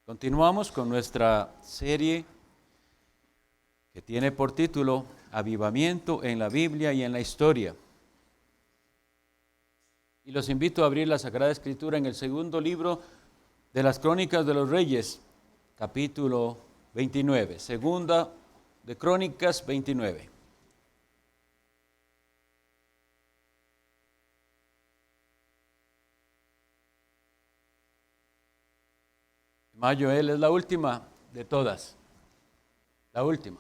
Continuamos con nuestra serie que tiene por título Avivamiento en la Biblia y en la Historia. Y los invito a abrir la Sagrada Escritura en el segundo libro de las Crónicas de los Reyes, capítulo 29. Segunda de Crónicas 29. Joel es la última de todas, la última.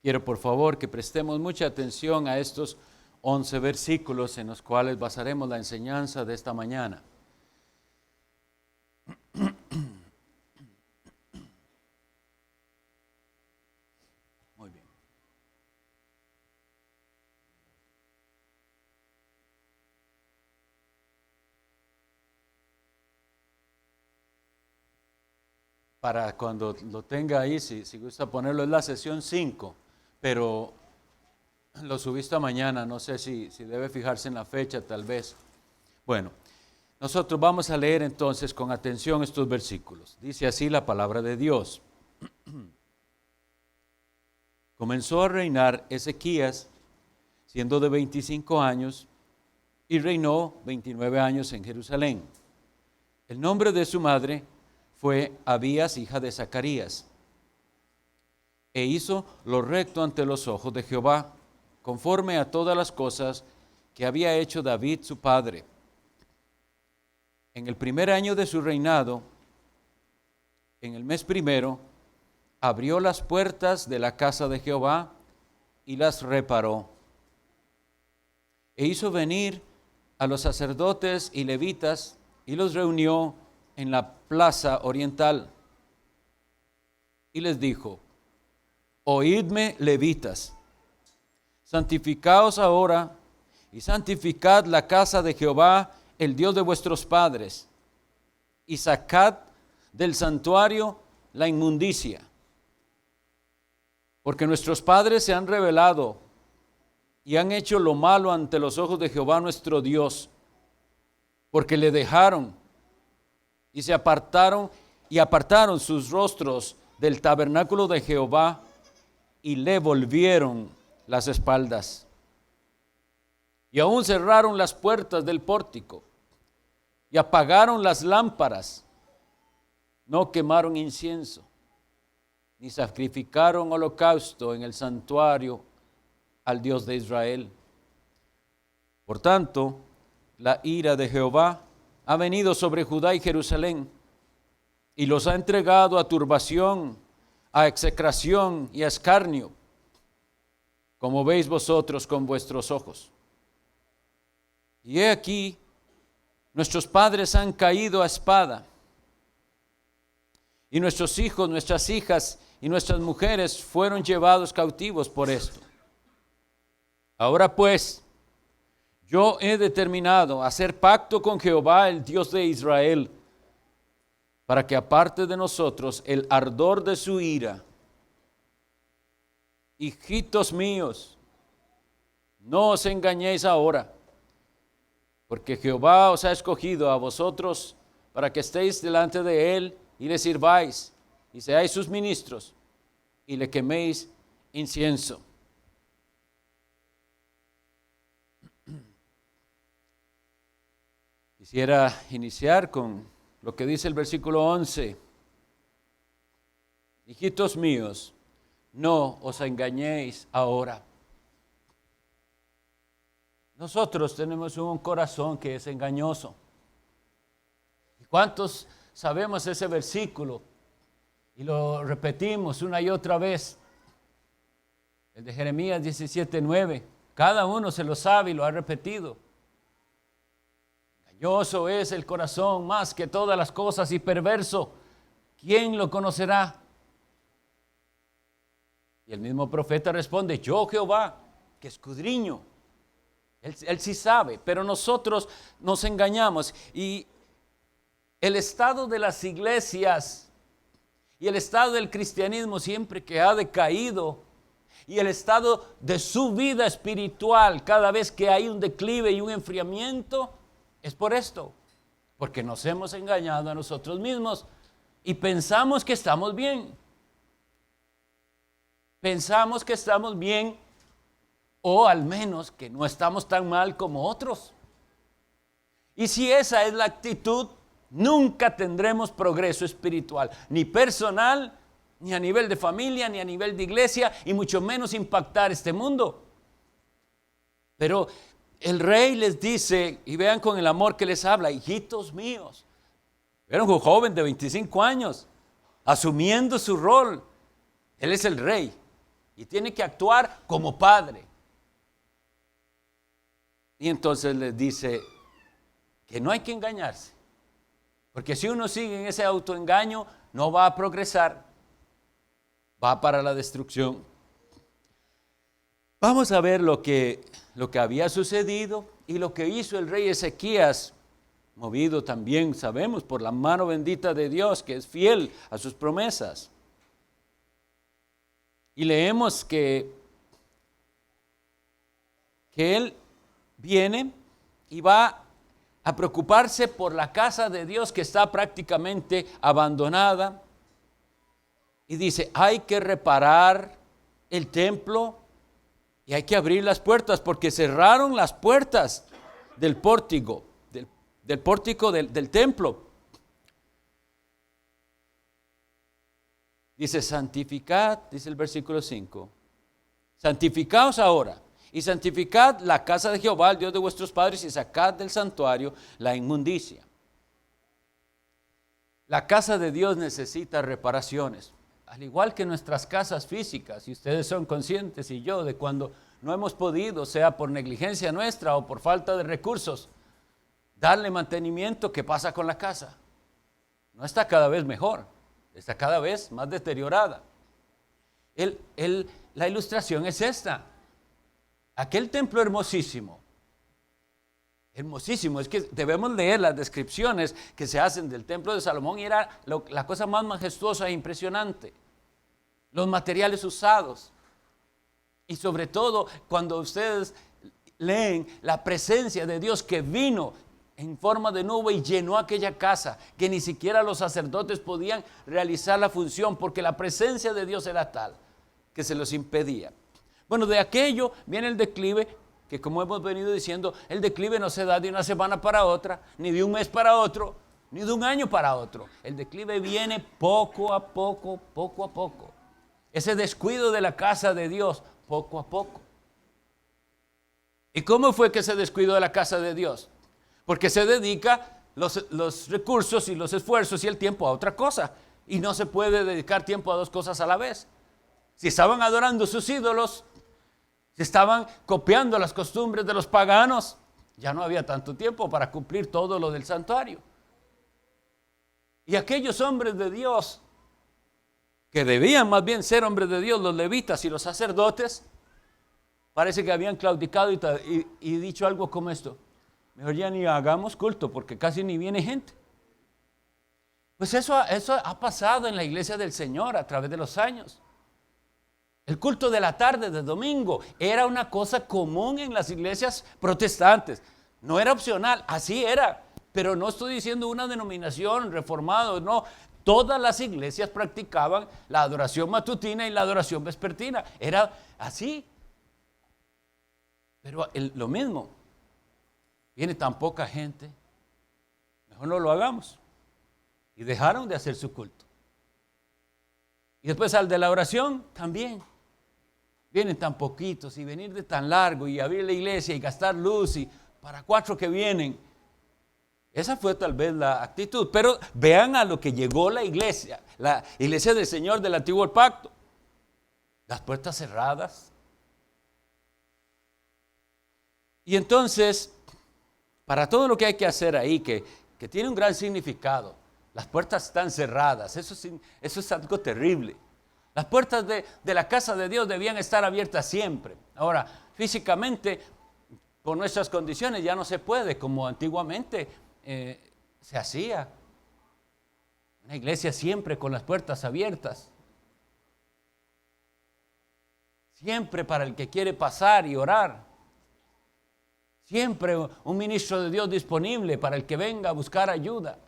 Quiero por favor que prestemos mucha atención a estos 11 versículos en los cuales basaremos la enseñanza de esta mañana. Muy bien. Para cuando lo tenga ahí, si gusta ponerlo, es la sesión 5, pero lo subí esta mañana, no sé si debe fijarse en la fecha tal vez. Bueno, nosotros vamos a leer entonces con atención estos versículos. Dice así la palabra de Dios. Comenzó a reinar Ezequías, siendo de 25 años, y reinó 29 años en Jerusalén. El nombre de su madre fue Abías, hija de Zacarías. E hizo lo recto ante los ojos de Jehová, conforme a todas las cosas que había hecho David su padre. En el primer año de su reinado, en el mes primero, abrió las puertas de la casa de Jehová y las reparó. E hizo venir a los sacerdotes y levitas y los reunió en la plaza oriental. Y les dijo: Oídme, levitas, santificaos ahora y santificad la casa de Jehová, el Dios de vuestros padres, y sacad del santuario la inmundicia. Porque nuestros padres se han rebelado y han hecho lo malo ante los ojos de Jehová nuestro Dios, porque le dejaron y se apartaron sus rostros del tabernáculo de Jehová y le volvieron las espaldas. Y aún cerraron las puertas del pórtico y apagaron las lámparas. No quemaron incienso, ni sacrificaron holocausto en el santuario al Dios de Israel. Por tanto, la ira de Jehová ha venido sobre Judá y Jerusalén, y los ha entregado a turbación, a execración y a escarnio, como veis vosotros con vuestros ojos. Y he aquí, nuestros padres han caído a espada, y nuestros hijos, nuestras hijas y nuestras mujeres fueron llevados cautivos por esto. Ahora pues, yo he determinado hacer pacto con Jehová, el Dios de Israel, para que aparte de nosotros el ardor de su ira. Hijitos míos, no os engañéis ahora, porque Jehová os ha escogido a vosotros para que estéis delante de él y le sirváis, y seáis sus ministros, y le queméis incienso. Quisiera iniciar con lo que dice el versículo 11. Hijitos míos, no os engañéis ahora. Nosotros tenemos un corazón que es engañoso. ¿Y cuántos sabemos ese versículo? Y lo repetimos una y otra vez. El de Jeremías 17:9. Cada uno se lo sabe y lo ha repetido. Engañoso es el corazón más que todas las cosas y perverso. ¿Quién lo conocerá? Y el mismo profeta responde: yo Jehová, que escudriño. Él sí sabe, pero nosotros nos engañamos. Y el estado de las iglesias y el estado del cristianismo siempre que ha decaído, y el estado de su vida espiritual cada vez que hay un declive y un enfriamiento, es por esto, porque nos hemos engañado a nosotros mismos y pensamos que estamos bien. Pensamos que estamos bien, o al menos que no estamos tan mal como otros. Y si esa es la actitud, nunca tendremos progreso espiritual, ni personal, ni a nivel de familia, ni a nivel de iglesia, y mucho menos impactar este mundo. Pero el rey les dice, y vean con el amor que les habla, hijitos míos. Era un joven de 25 años, asumiendo su rol. Él es el rey y tiene que actuar como padre. Y entonces les dice que no hay que engañarse, porque si uno sigue en ese autoengaño, no va a progresar, va para la destrucción. Vamos a ver lo que había sucedido y lo que hizo el rey Ezequías, movido también, sabemos, por la mano bendita de Dios, que es fiel a sus promesas. Y leemos que él viene y va a preocuparse por la casa de Dios que está prácticamente abandonada. Y dice, hay que reparar el templo y hay que abrir las puertas, porque cerraron las puertas del pórtico, del pórtico del templo. Dice, santificad, dice el versículo 5, santificaos ahora y santificad la casa de Jehová, el Dios de vuestros padres, y sacad del santuario la inmundicia. La casa de Dios necesita reparaciones, al igual que nuestras casas físicas, y ustedes son conscientes, y yo, de cuando no hemos podido, sea por negligencia nuestra o por falta de recursos, darle mantenimiento. ¿Qué pasa con la casa? No está cada vez mejor, está cada vez más deteriorada. La ilustración es esta. Aquel templo hermosísimo, es que debemos leer las descripciones que se hacen del templo de Salomón, y era la cosa más majestuosa e impresionante. Los materiales usados, y sobre todo cuando ustedes leen la presencia de Dios que vino en forma de nube y llenó aquella casa, que ni siquiera los sacerdotes podían realizar la función, porque la presencia de Dios era tal que se los impedía. Bueno, de aquello viene el declive, que como hemos venido diciendo, el declive no se da de una semana para otra, ni de un mes para otro, ni de un año para otro. El declive viene poco a poco, poco a poco. Ese descuido de la casa de Dios, poco a poco. ¿Y cómo fue que se descuidó de la casa de Dios? Porque se dedica los recursos y los esfuerzos y el tiempo a otra cosa. Y no se puede dedicar tiempo a dos cosas a la vez. Si estaban adorando sus ídolos, si estaban copiando las costumbres de los paganos, ya no había tanto tiempo para cumplir todo lo del santuario. Y aquellos hombres de Dios, que debían más bien ser hombres de Dios, los levitas y los sacerdotes, parece que habían claudicado y dicho algo como esto: mejor ya ni hagamos culto, porque casi ni viene gente. Pues eso ha pasado en la iglesia del Señor a través de los años. El culto de la tarde de domingo era una cosa común en las iglesias protestantes. No era opcional, así era. Pero no estoy diciendo una denominación reformada, no. Todas las iglesias practicaban la adoración matutina y la adoración vespertina. Era así. Pero lo mismo, viene tan poca gente, mejor no lo hagamos. Y dejaron de hacer su culto. Y después al de la oración también. Vienen tan poquitos, y venir de tan largo y abrir la iglesia y gastar luz y para 4 que vienen. Esa fue tal vez la actitud. Pero vean a lo que llegó la iglesia del Señor del Antiguo Pacto. Las puertas cerradas. Y entonces, para todo lo que hay que hacer ahí, que tiene un gran significado, las puertas están cerradas. Eso es algo terrible. Las puertas de la casa de Dios debían estar abiertas siempre. Ahora, físicamente, por nuestras condiciones ya no se puede como antiguamente se hacía. Una iglesia siempre con las puertas abiertas. Siempre para el que quiere pasar y orar. Siempre un ministro de Dios disponible para el que venga a buscar ayuda.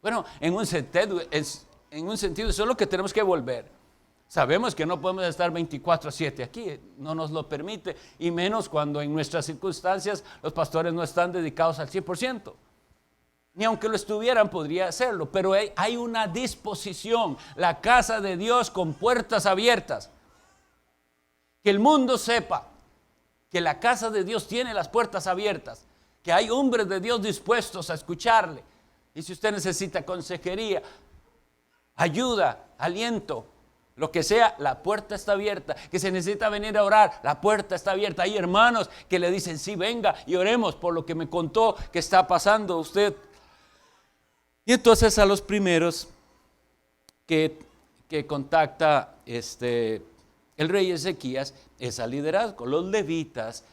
Bueno, en un sentido eso es lo que tenemos que volver. Sabemos que no podemos estar 24/7 aquí, no nos lo permite, y menos cuando en nuestras circunstancias los pastores no están dedicados al 100%. Ni aunque lo estuvieran podría hacerlo, pero hay una disposición, la casa de Dios con puertas abiertas. Que el mundo sepa que la casa de Dios tiene las puertas abiertas, que hay hombres de Dios dispuestos a escucharle. Y si usted necesita consejería, ayuda, aliento, lo que sea, la puerta está abierta. Que se necesita venir a orar, la puerta está abierta. Hay hermanos que le dicen, sí, venga y oremos por lo que me contó que está pasando usted. Y entonces a los primeros que contacta el rey Ezequías es al liderazgo, los levitas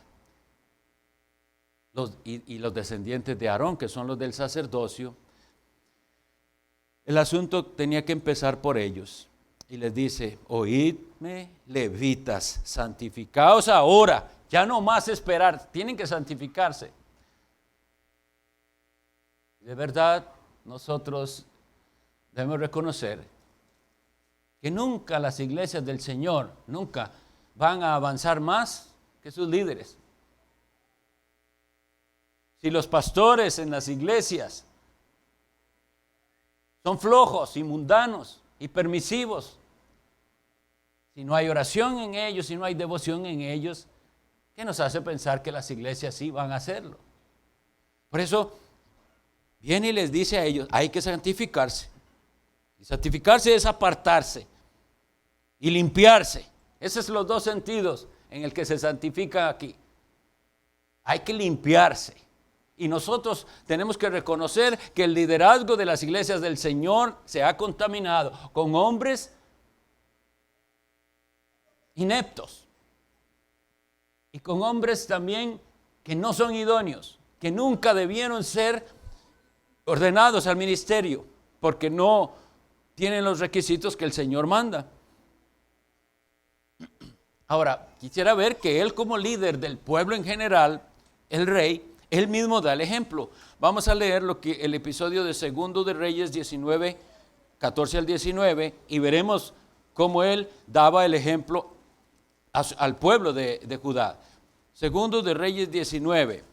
y los descendientes de Aarón, que son los del sacerdocio. El asunto tenía que empezar por ellos. Y les dice, oídme, levitas, santificaos ahora, ya no más esperar, tienen que santificarse. De verdad, nosotros debemos reconocer que nunca las iglesias del Señor, nunca van a avanzar más que sus líderes. Si los pastores en las iglesias son flojos y mundanos y permisivos, si no hay oración en ellos, si no hay devoción en ellos, ¿qué nos hace pensar que las iglesias sí van a hacerlo? Por eso viene y les dice a ellos, hay que santificarse. Y santificarse es apartarse y limpiarse. Esos son los dos sentidos en el que se santifica aquí. Hay que limpiarse. Y nosotros tenemos que reconocer que el liderazgo de las iglesias del Señor se ha contaminado con hombres ineptos y con hombres también que no son idóneos, que nunca debieron ser ordenados al ministerio porque no tienen los requisitos que el Señor manda. Ahora, quisiera ver que él como líder del pueblo en general, el rey, él mismo da el ejemplo. Vamos a leer el episodio de Segundo de Reyes 19, 14 al 19, y veremos cómo él daba el ejemplo al pueblo de Judá. Segundo de Reyes 19.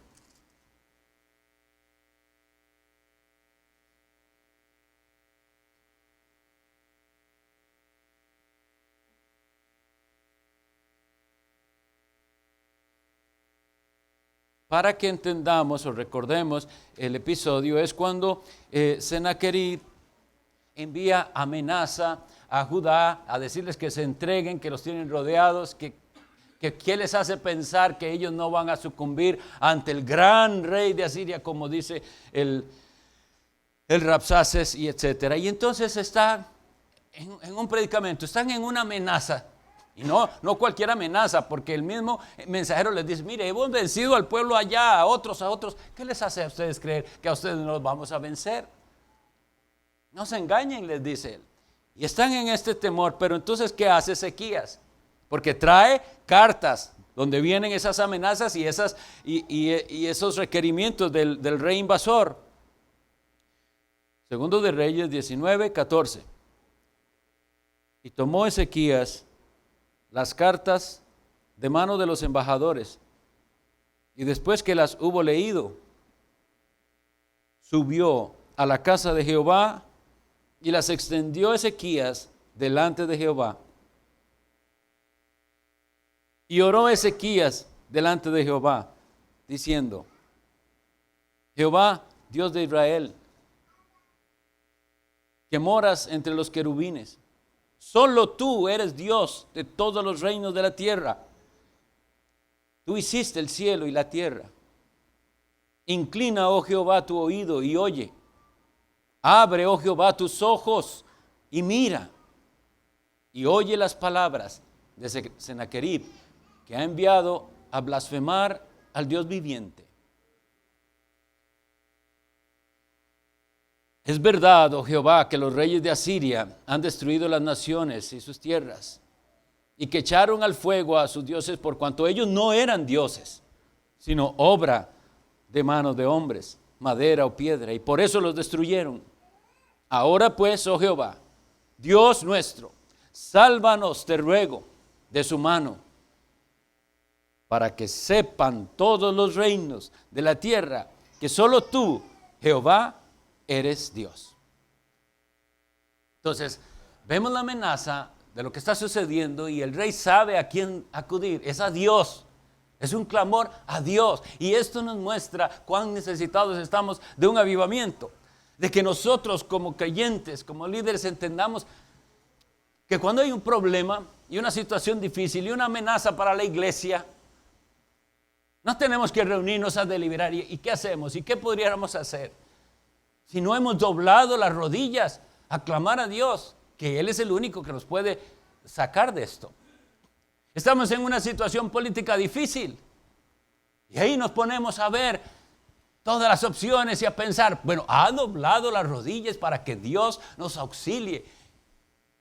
Para que entendamos o recordemos el episodio, es cuando Sennacherib envía amenaza a Judá a decirles que se entreguen, que los tienen rodeados, que les hace pensar que ellos no van a sucumbir ante el gran rey de Asiria, como dice el Rabsaces y etcétera. Y entonces están en un predicamento, están en una amenaza. Y no cualquier amenaza, porque el mismo mensajero les dice, mire, hemos vencido al pueblo allá, a otros. ¿Qué les hace a ustedes creer que a ustedes no los vamos a vencer? No se engañen, les dice él. Y están en este temor, pero entonces, ¿qué hace Ezequías? Porque trae cartas donde vienen esas amenazas y esos requerimientos del rey invasor. Segundo de Reyes 19, 14. Y tomó Ezequías las cartas de mano de los embajadores, y después que las hubo leído, subió a la casa de Jehová y las extendió Ezequías delante de Jehová. Y oró Ezequías delante de Jehová, diciendo, Jehová, Dios de Israel, que moras entre los querubines, solo tú eres Dios de todos los reinos de la tierra. Tú hiciste el cielo y la tierra. Inclina, oh Jehová, tu oído y oye. Abre, oh Jehová, tus ojos y mira. Y oye las palabras de Sennacherib, que ha enviado a blasfemar al Dios viviente. Es verdad, oh Jehová, que los reyes de Asiria han destruido las naciones y sus tierras, y que echaron al fuego a sus dioses por cuanto ellos no eran dioses, sino obra de manos de hombres, madera o piedra, y por eso los destruyeron. Ahora pues, oh Jehová, Dios nuestro, sálvanos, te ruego, de su mano, para que sepan todos los reinos de la tierra que solo tú, Jehová, eres Dios. Entonces, vemos la amenaza de lo que está sucediendo y el rey sabe a quién acudir, es a Dios. Es un clamor a Dios. Y esto nos muestra cuán necesitados estamos de un avivamiento. De que nosotros como creyentes, como líderes, entendamos que cuando hay un problema y una situación difícil y una amenaza para la iglesia, no tenemos que reunirnos a deliberar. ¿Y qué hacemos? ¿Y qué podríamos hacer? Si no hemos doblado las rodillas a clamar a Dios, que Él es el único que nos puede sacar de esto. Estamos en una situación política difícil y ahí nos ponemos a ver todas las opciones y a pensar, bueno, ha doblado las rodillas para que Dios nos auxilie.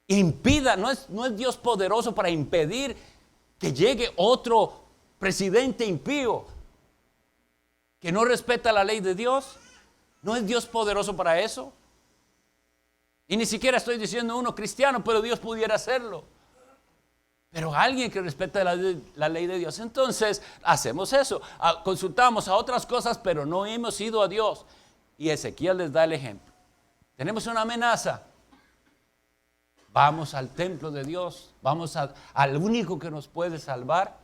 Impida, no es Dios poderoso para impedir que llegue otro presidente impío que no respeta la ley de Dios. ¿No es Dios poderoso para eso? Y ni siquiera estoy diciendo uno cristiano, pero Dios pudiera hacerlo. Pero alguien que respeta la ley de Dios. Entonces hacemos eso, consultamos a otras cosas, pero no hemos ido a Dios. Y Ezequiel les da el ejemplo. Tenemos una amenaza. Vamos al templo de Dios, vamos al único que nos puede salvar.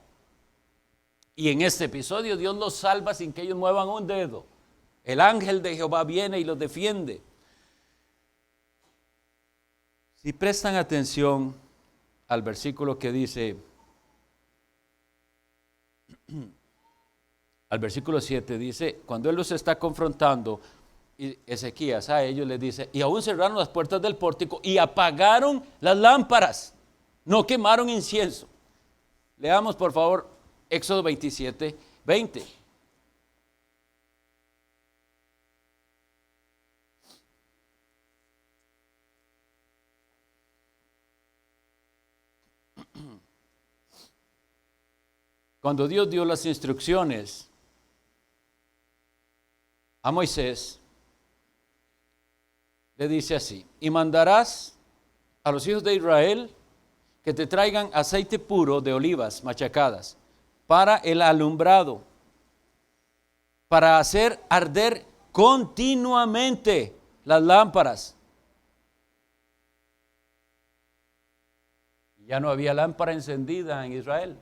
Y en este episodio Dios los salva sin que ellos muevan un dedo. El ángel de Jehová viene y los defiende. Si prestan atención al versículo que dice, al versículo 7 dice, cuando él los está confrontando, Ezequías a ellos les dice, y aún cerraron las puertas del pórtico y apagaron las lámparas, no quemaron incienso. Leamos por favor Éxodo 27, 20. Cuando Dios dio las instrucciones a Moisés, le dice así, y mandarás a los hijos de Israel que te traigan aceite puro de olivas machacadas para el alumbrado, para hacer arder continuamente las lámparas. Ya no había lámpara encendida en Israel.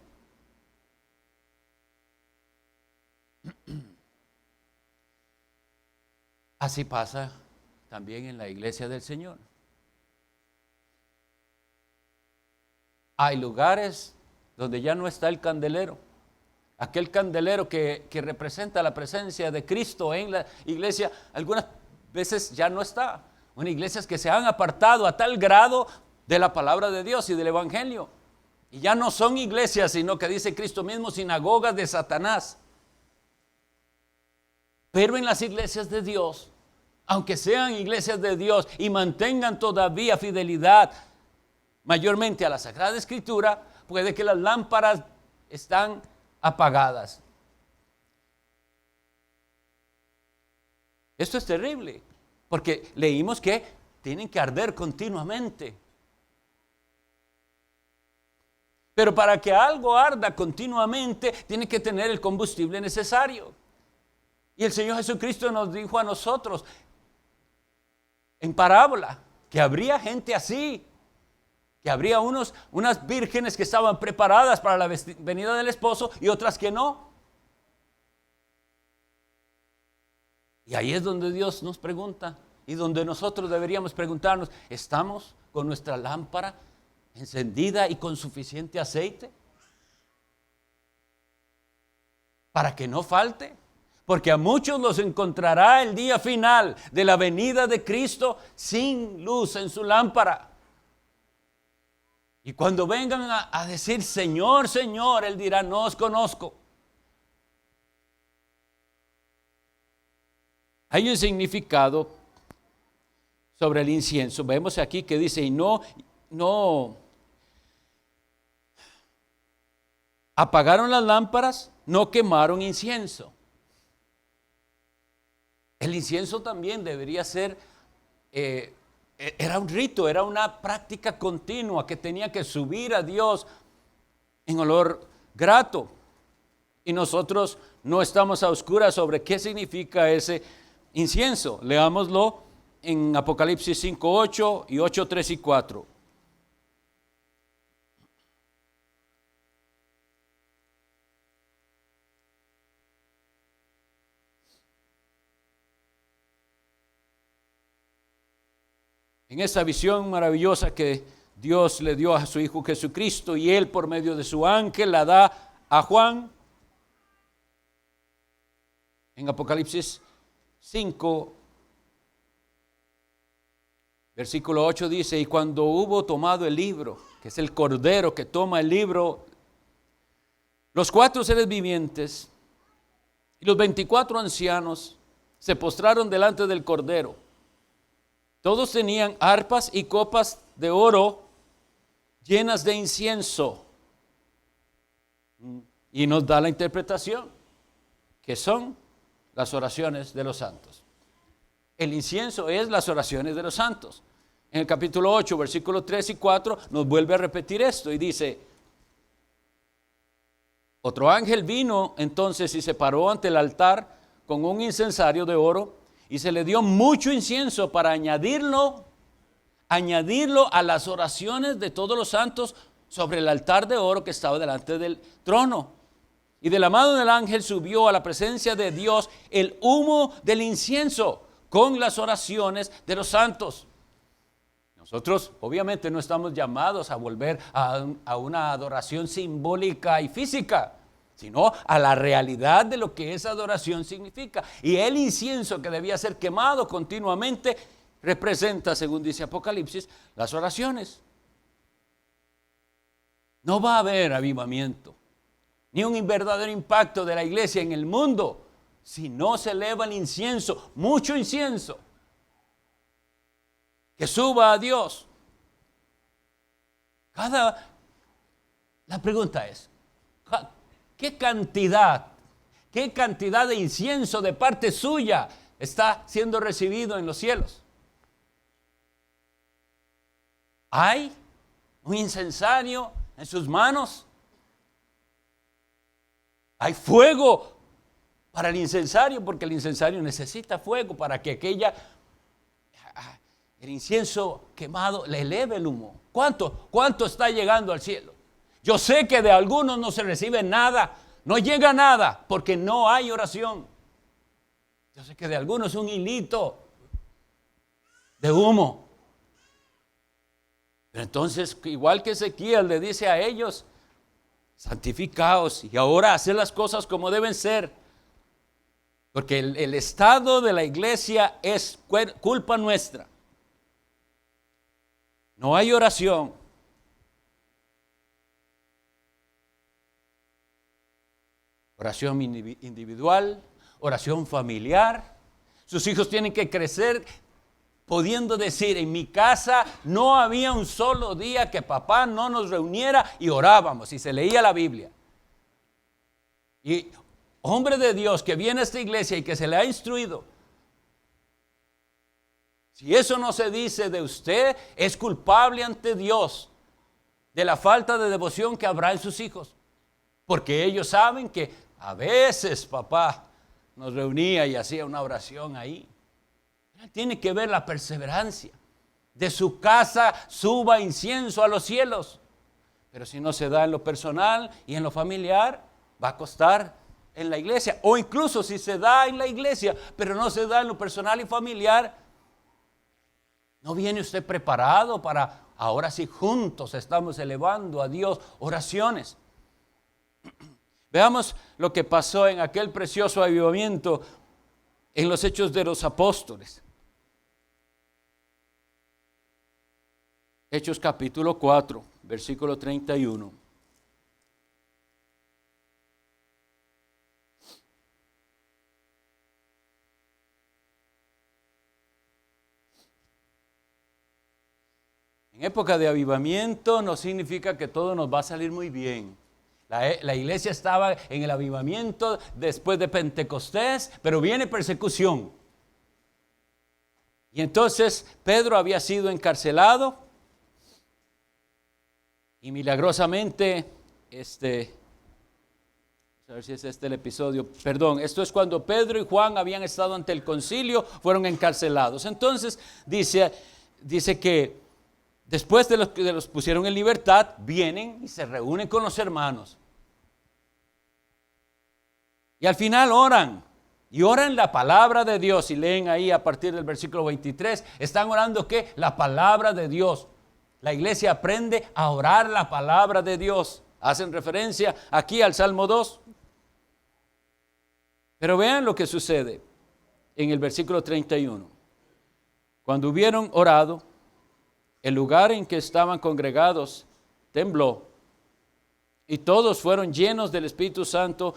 Así pasa también en la iglesia del Señor. Hay lugares donde ya no está el candelero. Aquel candelero que representa la presencia de Cristo en la iglesia, algunas veces ya no está. Son iglesias que se han apartado a tal grado de la palabra de Dios y del evangelio. Y ya no son iglesias, sino que dice Cristo mismo, sinagogas de Satanás. Pero en las iglesias de Dios, aunque sean iglesias de Dios y mantengan todavía fidelidad mayormente a la Sagrada Escritura, puede que las lámparas están apagadas. Esto es terrible, porque leímos que tienen que arder continuamente. Pero para que algo arda continuamente, tiene que tener el combustible necesario. Y el Señor Jesucristo nos dijo a nosotros en parábola que habría gente así, que habría unas vírgenes que estaban preparadas para la venida del esposo y otras que no. Y ahí es donde Dios nos pregunta y donde nosotros deberíamos preguntarnos, ¿estamos con nuestra lámpara encendida y con suficiente aceite para que no falte? Porque a muchos los encontrará el día final de la venida de Cristo sin luz en su lámpara. Y cuando vengan a decir, Señor, Señor, Él dirá, no os conozco. Hay un significado sobre el incienso. Vemos aquí que dice, y no apagaron las lámparas, no quemaron incienso. El incienso también debería ser, era un rito, era una práctica continua que tenía que subir a Dios en olor grato. Y nosotros no estamos a oscuras sobre qué significa ese incienso. Leámoslo en Apocalipsis 5:8 y 8:3 y 4. En esa visión maravillosa que Dios le dio a su Hijo Jesucristo y Él por medio de su ángel la da a Juan. En Apocalipsis 5, versículo 8 dice, y cuando hubo tomado el libro, que es el Cordero que toma el libro, los 4 seres vivientes y los 24 ancianos se postraron delante del Cordero. Todos tenían arpas y copas de oro llenas de incienso. Y nos da la interpretación, que son las oraciones de los santos. El incienso es las oraciones de los santos. En el capítulo 8, versículos 3 y 4, nos vuelve a repetir esto y dice, otro ángel vino entonces y se paró ante el altar con un incensario de oro y se le dio mucho incienso para añadirlo a las oraciones de todos los santos sobre el altar de oro que estaba delante del trono. Y de la mano del ángel subió a la presencia de Dios el humo del incienso con las oraciones de los santos. Nosotros obviamente no estamos llamados a volver a una adoración simbólica y física, sino a la realidad de lo que esa adoración significa. Y el incienso que debía ser quemado continuamente representa, según dice Apocalipsis, las oraciones. No va a haber avivamiento, ni un verdadero impacto de la iglesia en el mundo, si no se eleva el incienso, mucho incienso, que suba a Dios. La pregunta es, ¿qué cantidad de incienso de parte suya está siendo recibido en los cielos? ¿Hay un incensario en sus manos? ¿Hay fuego para el incensario? Porque el incensario necesita fuego para que el incienso quemado le eleve el humo. ¿Cuánto está llegando al cielo? Yo sé que de algunos no se recibe nada, no llega nada, porque no hay oración. Yo sé que de algunos es un hilito de humo. Pero entonces, igual que Ezequiel le dice a ellos, santificaos y ahora haced las cosas como deben ser. Porque el estado de la iglesia es culpa nuestra. No hay oración. Oración individual, oración familiar. Sus hijos tienen que crecer pudiendo decir, en mi casa no había un solo día que papá no nos reuniera y orábamos y se leía la Biblia. Y hombre de Dios que viene a esta iglesia y que se le ha instruido, si eso no se dice de usted, es culpable ante Dios de la falta de devoción que habrá en sus hijos. Porque ellos saben que a veces papá nos reunía y hacía una oración ahí. Tiene que ver la perseverancia. De su casa suba incienso a los cielos. Pero si no se da en lo personal y en lo familiar, va a costar en la iglesia. O incluso si se da en la iglesia, pero no se da en lo personal y familiar, ¿no viene usted preparado para ahora sí juntos estamos elevando a Dios oraciones? Veamos lo que pasó en aquel precioso avivamiento en los Hechos de los Apóstoles. Hechos capítulo 4, versículo 31. En época de avivamiento no significa que todo nos va a salir muy bien. La iglesia estaba en el avivamiento después de Pentecostés, pero viene persecución. Y entonces Pedro había sido encarcelado y milagrosamente, a ver si es el episodio, perdón, esto es cuando Pedro y Juan habían estado ante el concilio, fueron encarcelados. Entonces dice que después de que los pusieron en libertad, vienen y se reúnen con los hermanos. Y al final oran. Y oran la palabra de Dios. Y leen ahí a partir del versículo 23. Están orando ¿qué? La palabra de Dios. La iglesia aprende a orar la palabra de Dios. Hacen referencia aquí al Salmo 2. Pero vean lo que sucede en el versículo 31. Cuando hubieron orado, el lugar en que estaban congregados tembló. Y todos fueron llenos del Espíritu Santo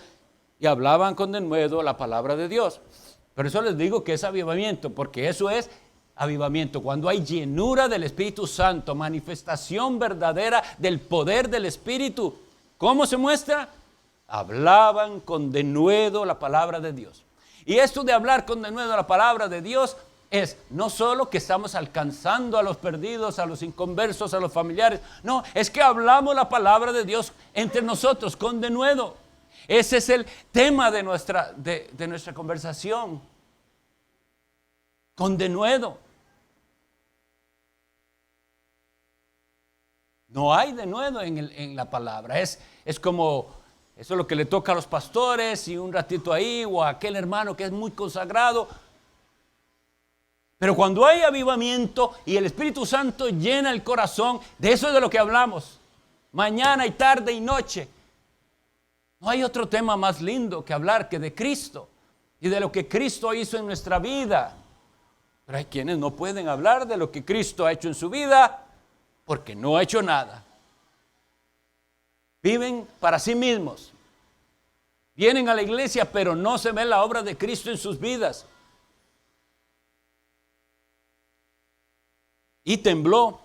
y hablaban con denuedo la palabra de Dios. Por eso les digo que es avivamiento, porque eso es avivamiento. Cuando hay llenura del Espíritu Santo, manifestación verdadera del poder del Espíritu. ¿Cómo se muestra? Hablaban con denuedo la palabra de Dios. Y esto de hablar con denuedo la palabra de Dios es no solo que estamos alcanzando a los perdidos, a los inconversos, a los familiares. No, es que hablamos la palabra de Dios entre nosotros con denuedo. Ese es el tema de nuestra conversación. Con denuedo. No hay denuedo en la palabra. Es como, eso es lo que le toca a los pastores y un ratito ahí, o a aquel hermano que es muy consagrado. Pero cuando hay avivamiento y el Espíritu Santo llena el corazón, de eso es de lo que hablamos. Mañana y tarde y noche. No hay otro tema más lindo que hablar que de Cristo y de lo que Cristo hizo en nuestra vida. Pero hay quienes no pueden hablar de lo que Cristo ha hecho en su vida porque no ha hecho nada. Viven para sí mismos. Vienen a la iglesia, pero no se ve la obra de Cristo en sus vidas. Y tembló.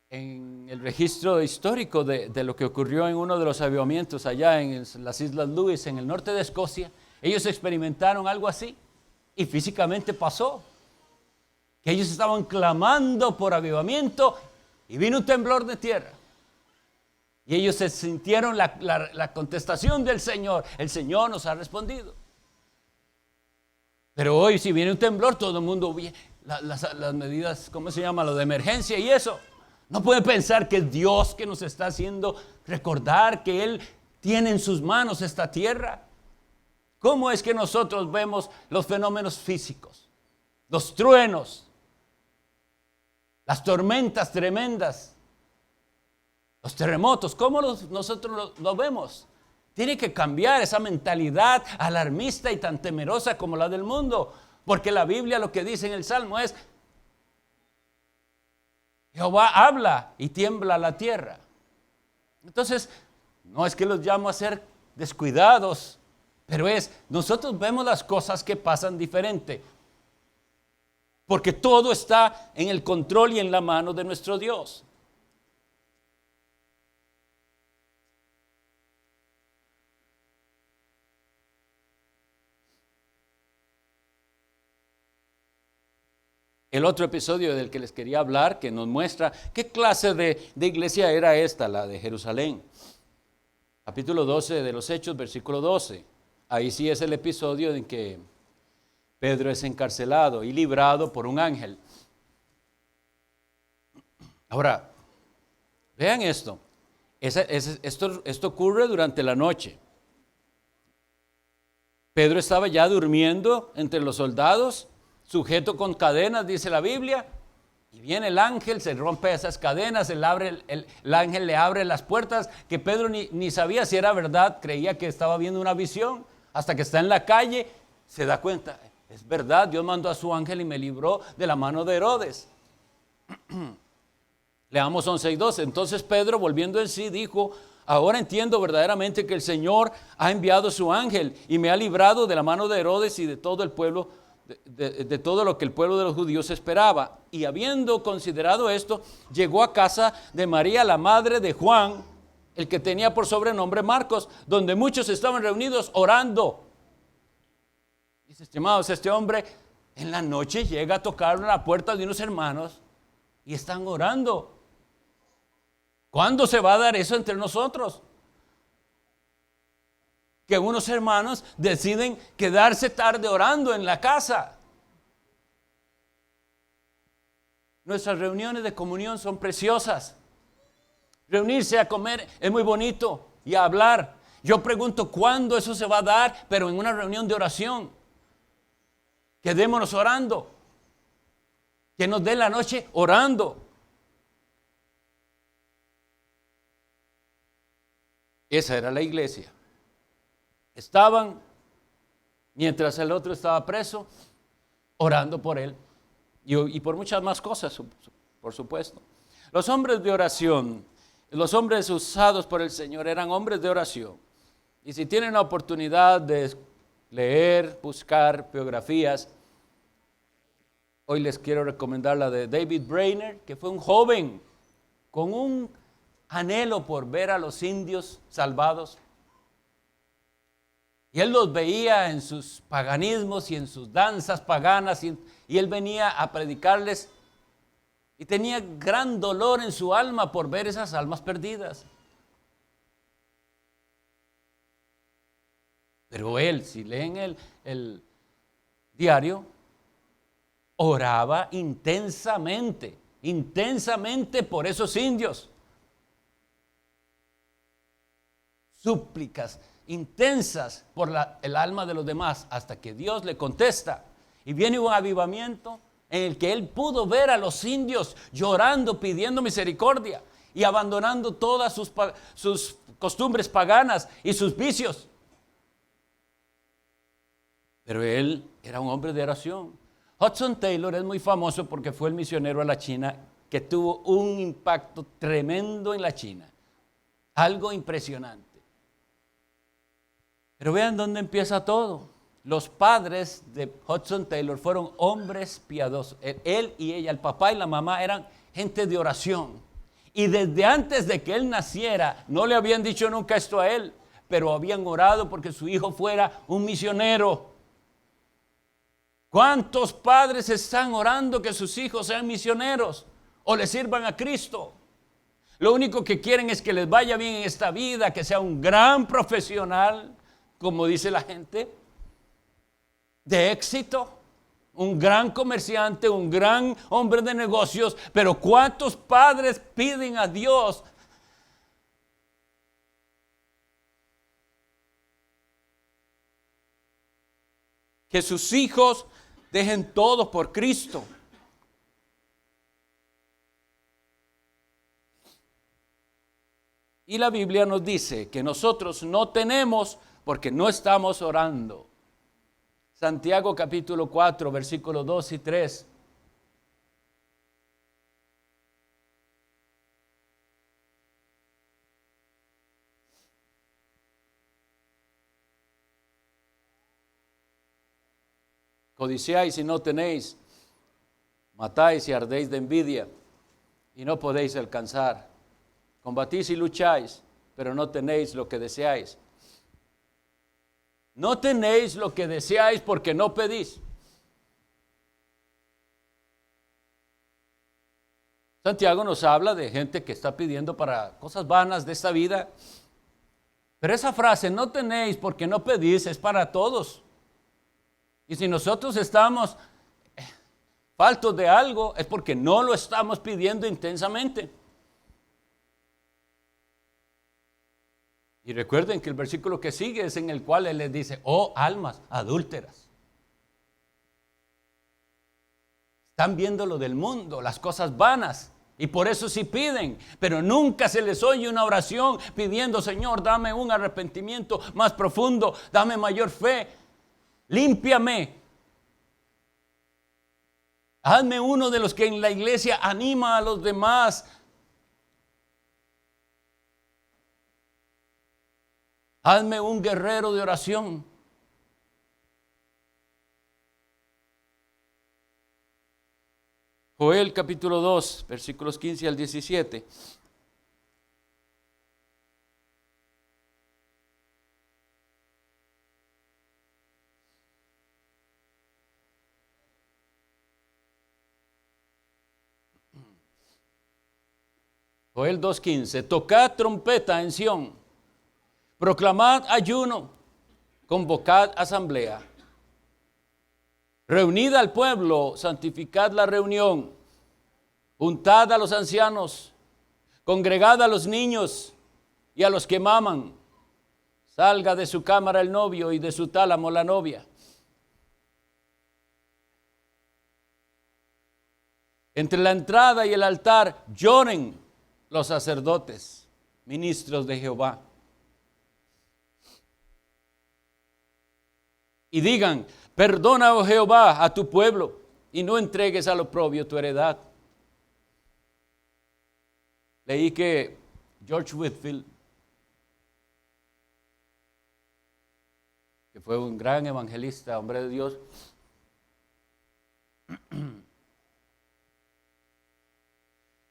En el registro histórico de lo que ocurrió en uno de los avivamientos allá en las Islas Lewis, en el norte de Escocia, ellos experimentaron algo así y físicamente pasó. Que ellos estaban clamando por avivamiento y vino un temblor de tierra. Y ellos se sintieron la contestación del Señor. El Señor nos ha respondido. Pero hoy si viene un temblor, todo el mundo ve las medidas, ¿cómo se llama? Lo de emergencia y eso. No puede pensar que es Dios que nos está haciendo recordar que Él tiene en sus manos esta tierra. ¿Cómo es que nosotros vemos los fenómenos físicos? Los truenos, las tormentas tremendas, los terremotos. ¿Cómo nosotros lo vemos? Tiene que cambiar esa mentalidad alarmista y tan temerosa como la del mundo. Porque la Biblia lo que dice en el Salmo es: Jehová habla y tiembla la tierra. Entonces, no es que los llamo a ser descuidados, pero nosotros vemos las cosas que pasan diferente. Porque todo está en el control y en la mano de nuestro Dios. El otro episodio del que les quería hablar, que nos muestra qué clase de iglesia era esta, la de Jerusalén. Capítulo 12 de los Hechos, versículo 12. Ahí sí es el episodio en que Pedro es encarcelado y librado por un ángel. Ahora, vean esto. Esto ocurre durante la noche. Pedro estaba ya durmiendo entre los soldados, sujeto con cadenas, dice la Biblia, y viene el ángel, se rompe esas cadenas, el ángel le abre las puertas, que Pedro ni sabía si era verdad, creía que estaba viendo una visión, hasta que está en la calle, se da cuenta, es verdad, Dios mandó a su ángel y me libró de la mano de Herodes. Leamos 11:12. Entonces Pedro, volviendo en sí, dijo: ahora entiendo verdaderamente que el Señor ha enviado su ángel y me ha librado de la mano de Herodes y de todo el pueblo de todo lo que el pueblo de los judíos esperaba. Y habiendo considerado esto, llegó a casa de María, la madre de Juan, el que tenía por sobrenombre Marcos, donde muchos estaban reunidos orando. Dice, estimados, este hombre en la noche llega a tocar la puerta de unos hermanos y están orando. ¿Cuándo se va a dar eso entre nosotros? Que unos hermanos deciden quedarse tarde orando en la casa. Nuestras reuniones de comunión son preciosas. Reunirse a comer es muy bonito y a hablar. Yo pregunto cuándo eso se va a dar, pero en una reunión de oración. Quedémonos orando. Que nos dé la noche orando. Esa era la iglesia. Estaban, mientras el otro estaba preso, orando por él y por muchas más cosas, por supuesto. Los hombres de oración, los hombres usados por el Señor eran hombres de oración. Y si tienen la oportunidad de leer, buscar biografías, hoy les quiero recomendar la de David Brainerd, que fue un joven con un anhelo por ver a los indios salvados. Y él los veía en sus paganismos y en sus danzas paganas y él venía a predicarles y tenía gran dolor en su alma por ver esas almas perdidas. Pero él, si leen el diario, oraba intensamente por esos indios. Súplicas intensas por el alma de los demás, hasta que Dios le contesta. Y viene un avivamiento en el que él pudo ver a los indios llorando, pidiendo misericordia y abandonando todas sus costumbres paganas y sus vicios. Pero él era un hombre de oración. Hudson Taylor es muy famoso porque fue el misionero a la China que tuvo un impacto tremendo en la China. Algo impresionante. Pero vean dónde empieza todo. Los padres de Hudson Taylor fueron hombres piadosos. Él y ella, el papá y la mamá, eran gente de oración. Y desde antes de que él naciera, no le habían dicho nunca esto a él, pero habían orado porque su hijo fuera un misionero. ¿Cuántos padres están orando que sus hijos sean misioneros o le sirvan a Cristo? Lo único que quieren es que les vaya bien en esta vida, que sea un gran profesional, como dice la gente, de éxito, un gran comerciante, un gran hombre de negocios. Pero ¿cuántos padres piden a Dios que sus hijos dejen todo por Cristo? Y la Biblia nos dice que nosotros no tenemos porque no estamos orando. Santiago capítulo 4, versículos 2 y 3. Codiciáis y no tenéis, matáis y ardéis de envidia y no podéis alcanzar. Combatís y lucháis, pero no tenéis lo que deseáis. No tenéis lo que deseáis porque no pedís. Santiago nos habla de gente que está pidiendo para cosas vanas de esta vida. Pero esa frase, no tenéis porque no pedís, es para todos. Y si nosotros estamos faltos de algo, es porque no lo estamos pidiendo intensamente. Y recuerden que el versículo que sigue es en el cual él les dice, oh almas adúlteras. Están viendo lo del mundo, las cosas vanas. Y por eso sí piden, pero nunca se les oye una oración pidiendo, Señor, dame un arrepentimiento más profundo, dame mayor fe, límpiame. Hazme uno de los que en la iglesia anima a los demás. Hazme un guerrero de oración. Joel capítulo 2, versículos 15 al 17. Joel 2:15, tocad trompeta en Sión, proclamad ayuno, convocad asamblea. Reunid al pueblo, santificad la reunión, juntad a los ancianos, congregad a los niños y a los que maman. Salga de su cámara el novio y de su tálamo la novia. Entre la entrada y el altar lloren los sacerdotes, ministros de Jehová. Y digan, perdona, oh Jehová, a tu pueblo, y no entregues al oprobio tu heredad. Leí que George Whitefield, que fue un gran evangelista, hombre de Dios,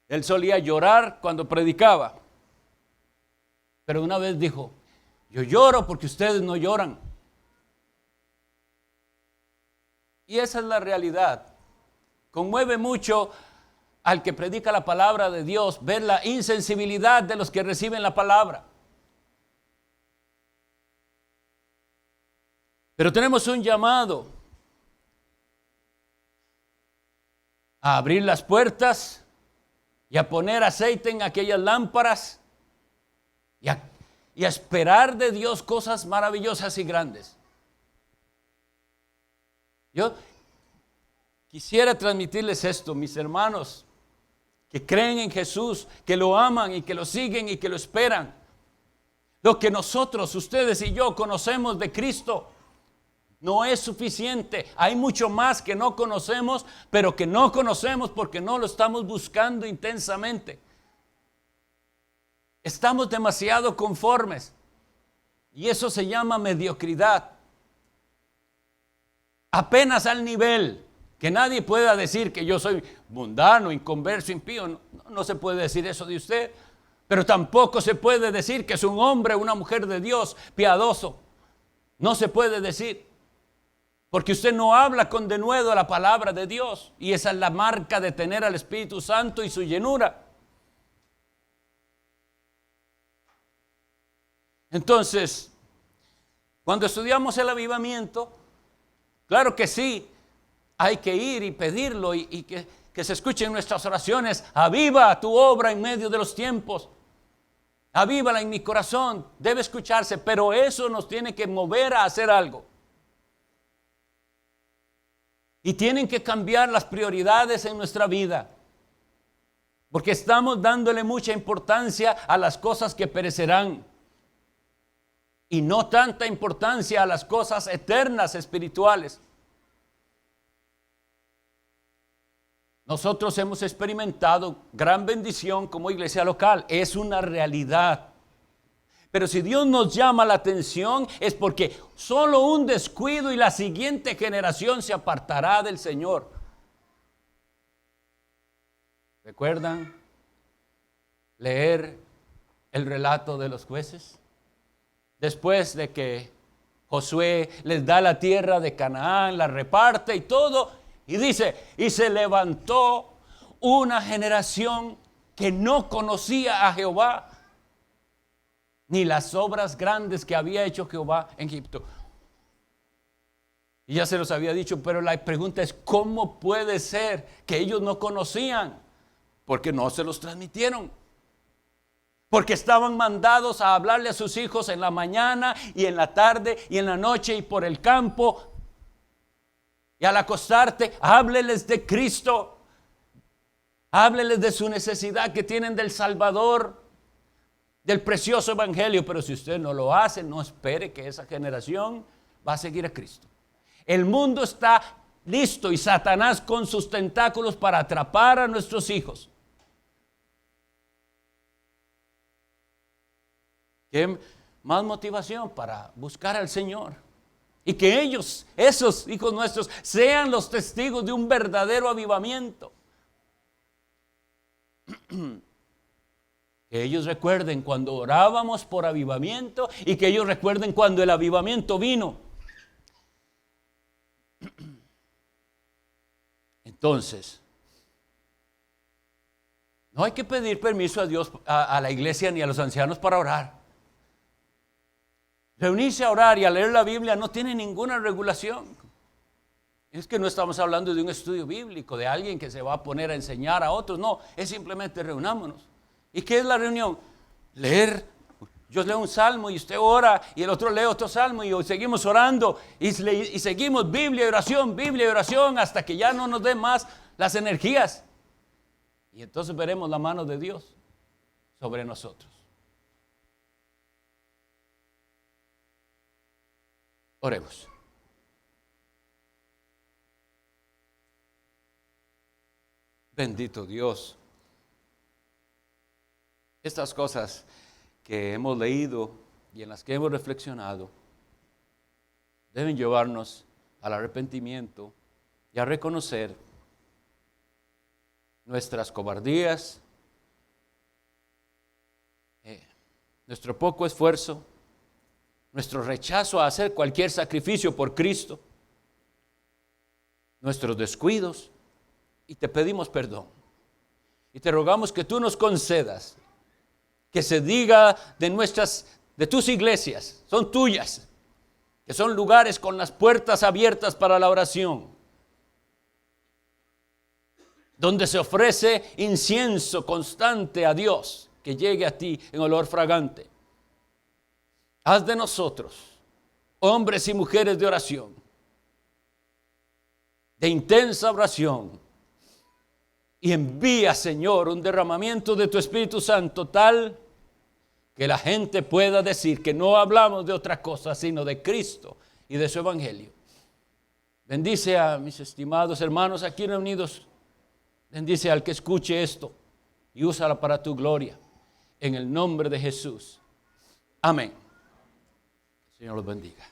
él solía llorar cuando predicaba, pero una vez dijo, yo lloro porque ustedes no lloran. Y esa es la realidad. Conmueve mucho al que predica la palabra de Dios ver la insensibilidad de los que reciben la palabra. Pero tenemos un llamado a abrir las puertas y a poner aceite en aquellas lámparas y a esperar de Dios cosas maravillosas y grandes. Yo quisiera transmitirles esto, mis hermanos, que creen en Jesús, que lo aman y que lo siguen y que lo esperan. Lo que nosotros, ustedes y yo conocemos de Cristo no es suficiente. Hay mucho más que no conocemos, pero que no conocemos porque no lo estamos buscando intensamente. Estamos demasiado conformes y eso se llama mediocridad. Apenas al nivel que nadie pueda decir que yo soy mundano, inconverso, impío. No se puede decir eso de usted, pero tampoco se puede decir que es un hombre o una mujer de Dios piadoso. No se puede decir. Porque usted no habla con denuedo a la palabra de Dios. Y esa es la marca de tener al Espíritu Santo y su llenura. Entonces, cuando estudiamos el avivamiento, claro que sí, hay que ir y pedirlo y que se escuchen nuestras oraciones. Aviva tu obra en medio de los tiempos. Avívala en mi corazón. Debe escucharse, pero eso nos tiene que mover a hacer algo. Y tienen que cambiar las prioridades en nuestra vida. Porque estamos dándole mucha importancia a las cosas que perecerán. Y no tanta importancia a las cosas eternas espirituales. Nosotros hemos experimentado gran bendición como iglesia local. Es una realidad. Pero si Dios nos llama la atención es porque solo un descuido y la siguiente generación se apartará del Señor. ¿Recuerdan leer el relato de los jueces? Después de que Josué les da la tierra de Canaán, la reparte y todo, y dice, y se levantó una generación que no conocía a Jehová, ni las obras grandes que había hecho Jehová en Egipto. Y ya se los había dicho, pero la pregunta es, ¿cómo puede ser que ellos no conocían? Porque no se los transmitieron. Porque estaban mandados a hablarle a sus hijos en la mañana y en la tarde y en la noche y por el campo. Y al acostarte, hábleles de Cristo. Hábleles de su necesidad que tienen del Salvador, del precioso evangelio. Pero si usted no lo hace, no espere que esa generación va a seguir a Cristo. El mundo está listo y Satanás con sus tentáculos para atrapar a nuestros hijos. ¿Qué más motivación para buscar al Señor? Y que ellos, esos hijos nuestros, sean los testigos de un verdadero avivamiento. Que ellos recuerden cuando orábamos por avivamiento y que ellos recuerden cuando el avivamiento vino. Entonces, no hay que pedir permiso a Dios, a la iglesia ni a los ancianos para orar. Reunirse a orar y a leer la Biblia no tiene ninguna regulación. Es que no estamos hablando de un estudio bíblico, de alguien que se va a poner a enseñar a otros. No, es simplemente reunámonos. ¿Y qué es la reunión? Leer. Yo leo un salmo y usted ora y el otro lee otro salmo y seguimos orando y seguimos Biblia y oración hasta que ya no nos den más las energías. Y entonces veremos la mano de Dios sobre nosotros. Oremos. Bendito Dios. Estas cosas que hemos leído y en las que hemos reflexionado deben llevarnos al arrepentimiento y a reconocer nuestras cobardías, nuestro poco esfuerzo, nuestro rechazo a hacer cualquier sacrificio por Cristo, nuestros descuidos, y te pedimos perdón. Y te rogamos que tú nos concedas que se diga de tus iglesias, son tuyas, que son lugares con las puertas abiertas para la oración, donde se ofrece incienso constante a Dios, que llegue a ti en olor fragante. Haz de nosotros hombres y mujeres de oración, de intensa oración, y envía, Señor, un derramamiento de tu Espíritu Santo tal que la gente pueda decir que no hablamos de otra cosa sino de Cristo y de su Evangelio. Bendice a mis estimados hermanos aquí reunidos. Bendice al que escuche esto y úsala para tu gloria. En el nombre de Jesús. Amén. El Señor los bendiga.